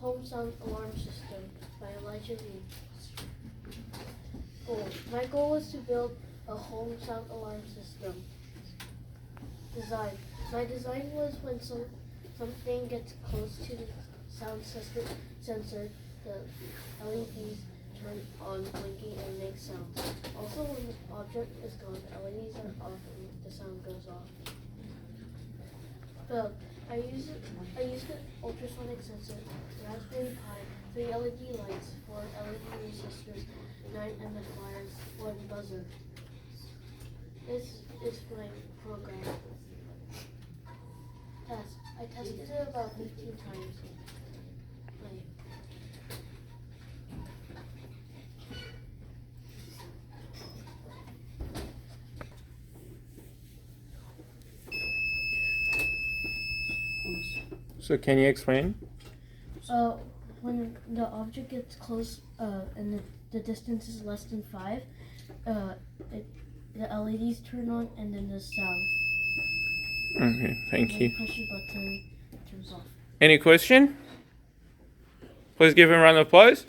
Home Sound Alarm System by Elijah Reed. Goal. My goal was to build a home sound alarm system. Design. My design was when something gets close to the sound sensor, the LEDs turn on, blinking, and make sounds. Also, when the object is gone, the LEDs are off and the sound goes off. Build. I used an ultrasonic sensor, Raspberry Pi, 3 LED lights, 4 LED resistors, 9 MF wires, 1 buzzer. This is my program. Test. I tested it about 15 times. Play. So can you explain? When the object gets close and the distance is less than 5, the LEDs turn on and then the sound. Okay, thank you. Push a button, it turns off. Any question? Please give him a round of applause.